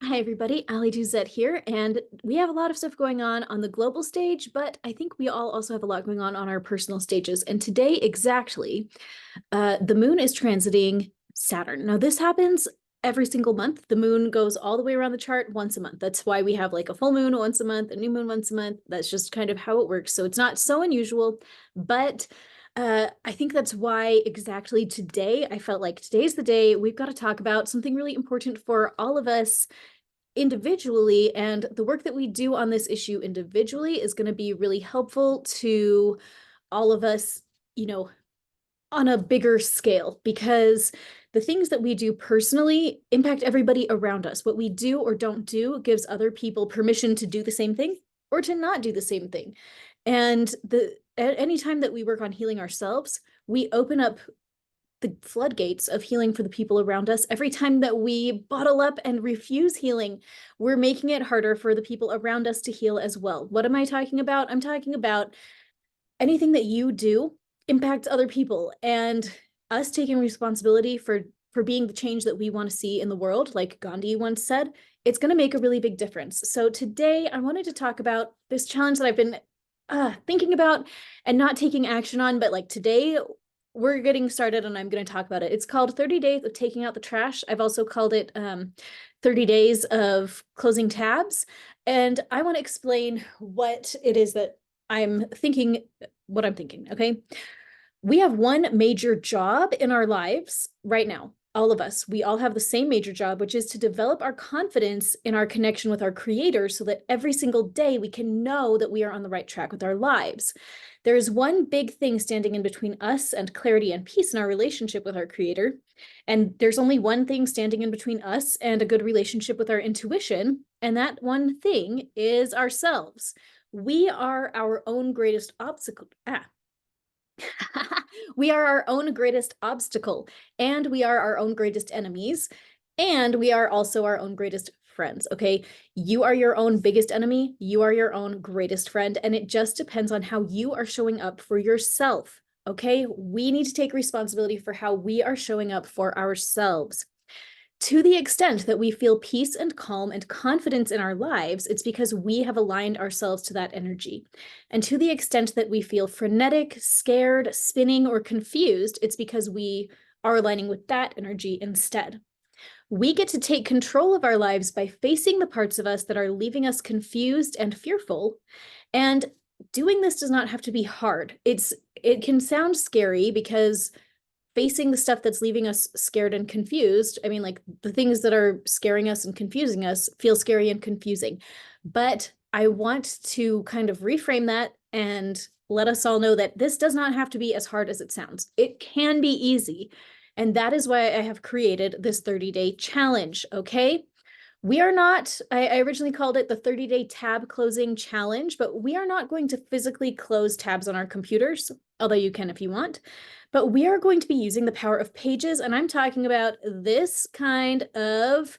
Hi, everybody. Ali Duzet here, and we have a lot of stuff going on the global stage, but I think we all also have a lot going on our personal stages. And today, exactly, the moon is transiting Saturn. Now, this happens every single month. The moon goes all the way around the chart once a month. That's why we have like a full moon once a month, a new moon once a month. That's just kind of how it works. So it's not so unusual, but I think that's why exactly today I felt like today's the day we've got to talk about something really important for all of us individually, and the work that we do on this issue individually is going to be really helpful to all of us, you know, on a bigger scale, because the things that we do personally impact everybody around us. What we do or don't do gives other people permission to do the same thing or to not do the same thing. And at any time that we work on healing ourselves, we open up the floodgates of healing for the people around us. Every time that we bottle up and refuse healing, we're making it harder for the people around us to heal as well. What am I talking about? I'm talking about anything that you do impacts other people, and us taking responsibility for being the change that we want to see in the world, like Gandhi once said, it's going to make a really big difference. So today I wanted to talk about this challenge that I've been thinking about and not taking action on, but like today we're getting started and I'm going to talk about it. It's called 30 Days of Taking Out the Trash. I've also called it 30 Days of Closing Tabs. And I want to explain what it is that I'm thinking, what I'm thinking, okay? We have one major job in our lives right now. All of us, we all have the same major job, which is to develop our confidence in our connection with our creator so that every single day we can know that we are on the right track with our lives. There is one big thing standing in between us and clarity and peace in our relationship with our creator. And there's only one thing standing in between us and a good relationship with our intuition. And that one thing is ourselves. We are our own greatest obstacle. We are our own greatest obstacle, and we are our own greatest enemies, and we are also our own greatest friends. Okay. You are your own biggest enemy. You are your own greatest friend. And it just depends on how you are showing up for yourself. Okay. We need to take responsibility for how we are showing up for ourselves. To the extent that we feel peace and calm and confidence in our lives, it's because we have aligned ourselves to that energy. And to the extent that we feel frenetic, scared, spinning, or confused, it's because we are aligning with that energy instead. We get to take control of our lives by facing the parts of us that are leaving us confused and fearful. And doing this does not have to be hard. It can sound scary because facing the stuff that's leaving us scared and confused. I mean, like the things that are scaring us and confusing us feel scary and confusing. But I want to kind of reframe that and let us all know that this does not have to be as hard as it sounds. It can be easy. And that is why I have created this 30-day challenge. Okay. We are not, I originally called it the 30-day tab closing challenge, but we are not going to physically close tabs on our computers, although you can if you want. But we are going to be using the power of pages, and I'm talking about this kind of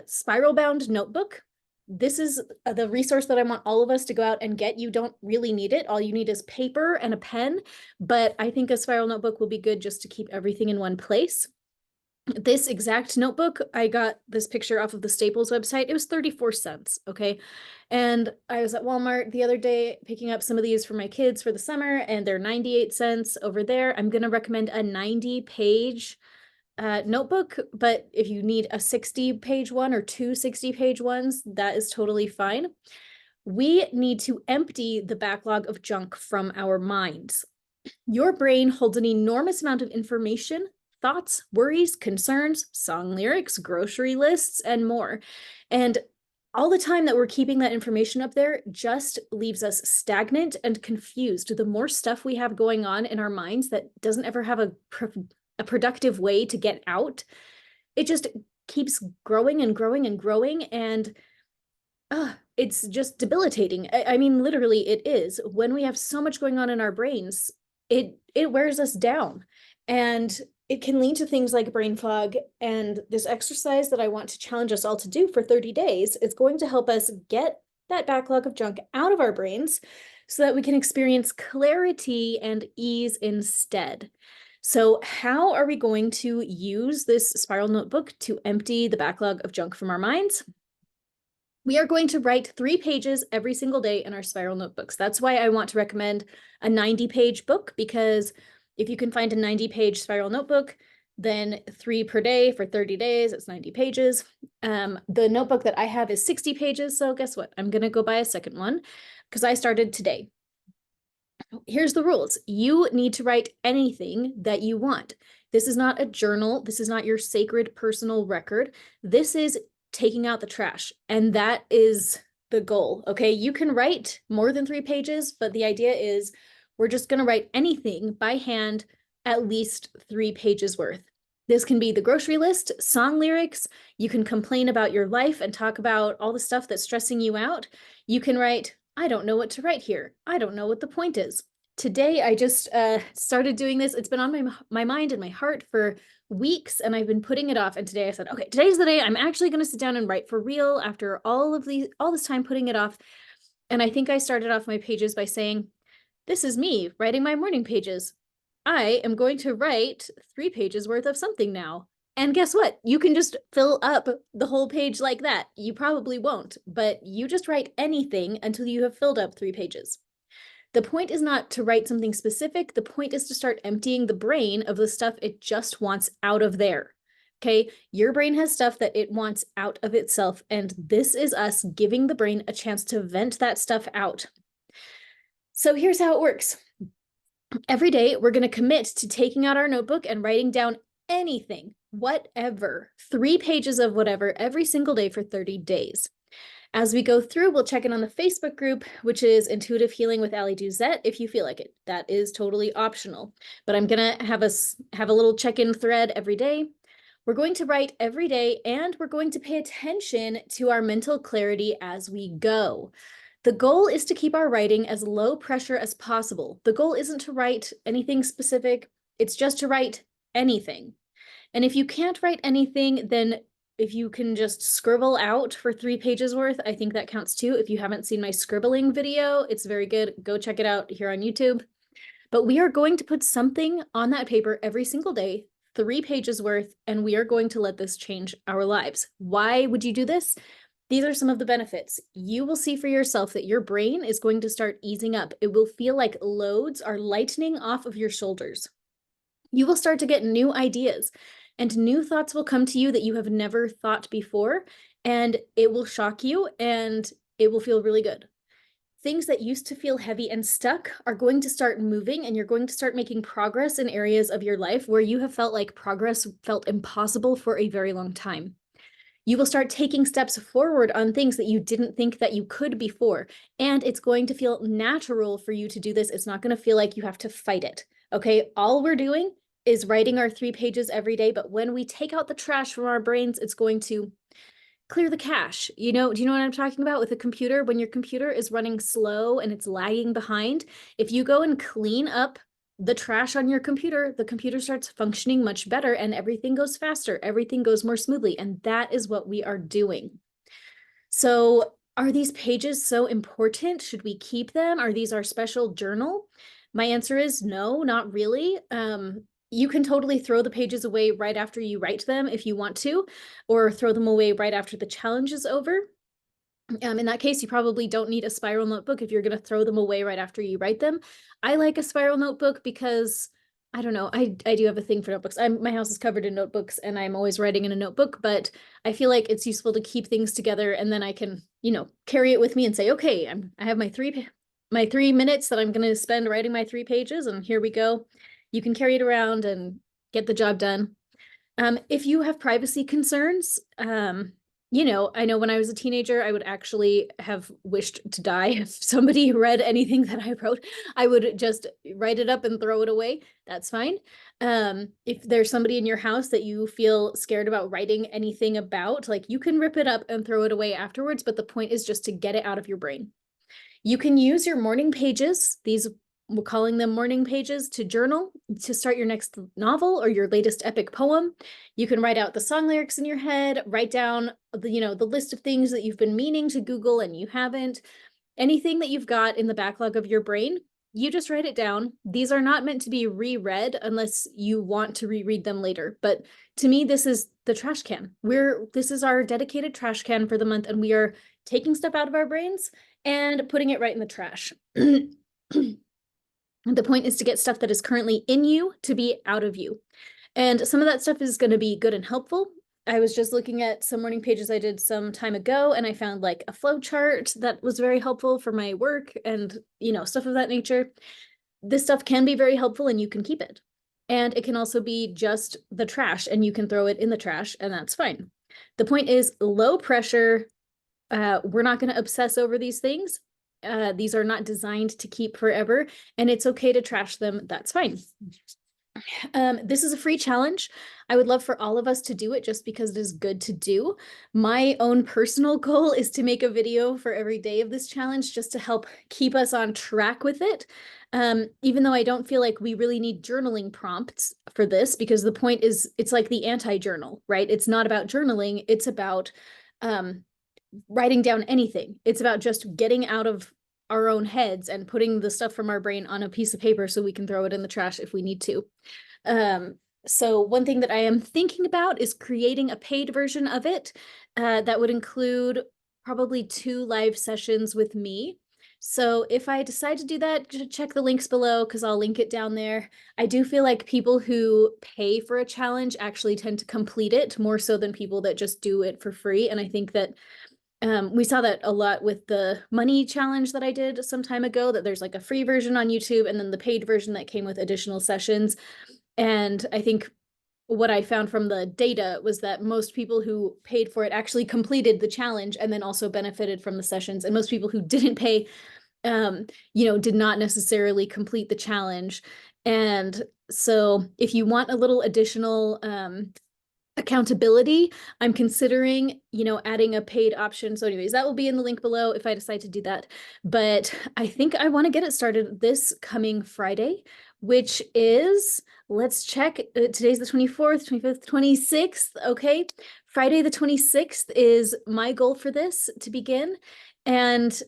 spiral bound notebook. This is the resource that I want all of us to go out and get. You don't really need it. All you need is paper and a pen, but I think a spiral notebook will be good just to keep everything in one place. This exact notebook, I got this picture off of the Staples website. It was 34 cents, okay? And I was at Walmart the other day picking up some of these for my kids for the summer, and they're 98 cents over there. I'm gonna recommend a 90-page notebook, but if you need a 60-page one or two 60-page ones, that is totally fine. We need to empty the backlog of junk from our minds. Your brain holds an enormous amount of information, thoughts, worries, concerns, song lyrics, grocery lists, and more. And all the time that we're keeping that information up there just leaves us stagnant and confused. The more stuff we have going on in our minds that doesn't ever have a productive way to get out, it just keeps growing and growing and growing. And it's just debilitating. I mean, literally, it is. When we have so much going on in our brains, it wears us down, and it can lead to things like brain fog. And this exercise that I want to challenge us all to do for 30 days is going to help us get that backlog of junk out of our brains so that we can experience clarity and ease instead. So how are we going to use this spiral notebook to empty the backlog of junk from our minds? We are going to write 3 pages every single day in our spiral notebooks. That's why I want to recommend a 90-page book, because if you can find a 90-page spiral notebook, then 3 per day for 30 days, it's 90 pages. The notebook that I have is 60 pages, so guess what? I'm gonna go buy a second one because I started today. Here's the rules. You need to write anything that you want. This is not a journal. This is not your sacred personal record. This is taking out the trash. And that is the goal. Okay. You can write more than 3 pages, but the idea is we're just going to write anything by hand, at least 3 pages worth. This can be the grocery list, song lyrics. You can complain about your life and talk about all the stuff that's stressing you out. You can write, I don't know what to write here. I don't know what the point is. Today, I just started doing this. It's been on my mind and my heart for weeks, and I've been putting it off. And today I said, okay, today's the day I'm actually going to sit down and write for real after all this time putting it off. And I think I started off my pages by saying, this is me writing my morning pages. I am going to write 3 pages worth of something now. And guess what? You can just fill up the whole page like that. You probably won't, but you just write anything until you have filled up 3 pages. The point is not to write something specific. The point is to start emptying the brain of the stuff it just wants out of there. Okay, your brain has stuff that it wants out of itself, and this is us giving the brain a chance to vent that stuff out. So here's how it works. Every day, we're going to commit to taking out our notebook and writing down anything, whatever, 3 pages of whatever every single day for 30 days. As we go through, we'll check in on the Facebook group, which is Intuitive Healing with Ali Duzette, if you feel like it. That is totally optional. But I'm going to have a little check-in thread every day. We're going to write every day, and we're going to pay attention to our mental clarity as we go. The goal is to keep our writing as low pressure as possible. The goal isn't to write anything specific. It's just to write anything. And if you can't write anything, then if you can just scribble out for 3 pages worth, I think that counts too. If you haven't seen my scribbling video, it's very good. Go check it out here on YouTube. But we are going to put something on that paper every single day, 3 pages worth, and we are going to let this change our lives. Why would you do this? These are some of the benefits. You will see for yourself that your brain is going to start easing up. It will feel like loads are lightening off of your shoulders. You will start to get new ideas, and new thoughts will come to you that you have never thought before, and it will shock you, and it will feel really good. Things that used to feel heavy and stuck are going to start moving, and you're going to start making progress in areas of your life where you have felt like progress felt impossible for a very long time. You will start taking steps forward on things that you didn't think that you could before, and it's going to feel natural for you to do this. It's not going to feel like you have to fight it. Okay, all we're doing is writing our 3 pages every day, but when we take out the trash from our brains, it's going to clear the cache. Do you know what I'm talking about with a computer? When your computer is running slow and it's lagging behind, if you go and clean up the trash on your computer, the computer starts functioning much better and everything goes faster, everything goes more smoothly, and that is what we are doing. So are these pages so important? Should we keep them? Are these our special journal? My answer is no, not really. You can totally throw the pages away right after you write them if you want to, or throw them away right after the challenge is over. In that case, you probably don't need a spiral notebook if you're going to throw them away right after you write them. I like a spiral notebook because, I don't know, I do have a thing for notebooks. My house is covered in notebooks and I'm always writing in a notebook, but I feel like it's useful to keep things together, and then I can, carry it with me and say, okay, I have my 3 minutes that I'm going to spend writing my 3 pages, and here we go. You can carry it around and get the job done. If you have privacy concerns, I know when I was a teenager, I would actually have wished to die if somebody read anything that I wrote. I would just write it up and throw it away. That's fine. If there's somebody in your house that you feel scared about writing anything about, like, you can rip it up and throw it away afterwards, but the point is just to get it out of your brain. You can use your morning pages, we're calling them morning pages, to journal, to start your next novel or your latest epic poem. You can write out the song lyrics in your head, write down the list of things that you've been meaning to Google and you haven't. Anything that you've got in the backlog of your brain, you just write it down. These are not meant to be reread unless you want to reread them later. But to me, this is the trash can. This is our dedicated trash can for the month, and we are taking stuff out of our brains and putting it right in the trash. The point is to get stuff that is currently in you to be out of you. And some of that stuff is going to be good and helpful. I was just looking at some morning pages I did some time ago, and I found like a flow chart that was very helpful for my work and, stuff of that nature. This stuff can be very helpful and you can keep it. And it can also be just the trash and you can throw it in the trash and that's fine. The point is low pressure. We're not going to obsess over these things. These are not designed to keep forever, and it's okay to trash them. That's fine. This is a free challenge. I would love for all of us to do it just because it is good to do. My own personal goal is to make a video for every day of this challenge just to help keep us on track with it. Even though I don't feel like we really need journaling prompts for this, because the point is it's like the anti-journal, right? It's not about journaling. It's about writing down anything. It's about just getting out of our own heads and putting the stuff from our brain on a piece of paper so we can throw it in the trash if we need to. So one thing that I am thinking about is creating a paid version of it that would include probably 2 live sessions with me. So if I decide to do that, check the links below because I'll link it down there. I do feel like people who pay for a challenge actually tend to complete it more so than people that just do it for free. And I think that we saw that a lot with the money challenge that I did some time ago, that there's like a free version on YouTube and then the paid version that came with additional sessions. And I think what I found from the data was that most people who paid for it actually completed the challenge and then also benefited from the sessions. And most people who didn't pay, did not necessarily complete the challenge. And so if you want a little additional accountability, I'm considering, adding a paid option. So anyways, that will be in the link below if I decide to do that. But I think I want to get it started this coming Friday, which is, let's check, today's the 24th, 25th, 26th. Okay. Friday the 26th is my goal for this to begin. And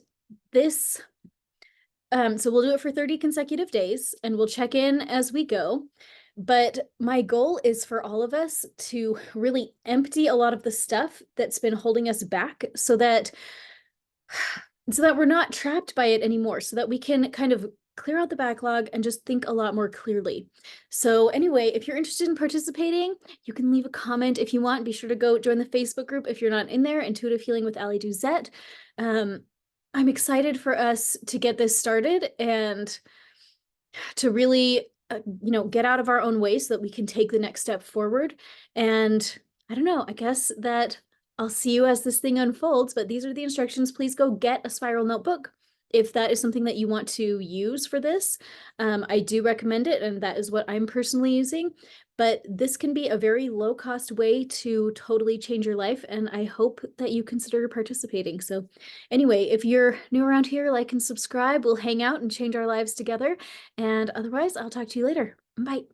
this, so we'll do it for 30 consecutive days and we'll check in as we go. But my goal is for all of us to really empty a lot of the stuff that's been holding us back so that we're not trapped by it anymore, so that we can kind of clear out the backlog and just think a lot more clearly. So anyway, if you're interested in participating, you can leave a comment if you want. Be sure to go join the Facebook group if you're not in there, Intuitive Healing with Ali Duzette. I'm excited for us to get this started and to really get out of our own way so that we can take the next step forward. And I don't know, I guess that I'll see you as this thing unfolds, but these are the instructions. Please go get a spiral notebook if that is something that you want to use for this. I do recommend it, and that is what I'm personally using. But this can be a very low-cost way to totally change your life, and I hope that you consider participating. So anyway, if you're new around here, like and subscribe. We'll hang out and change our lives together. And otherwise, I'll talk to you later. Bye.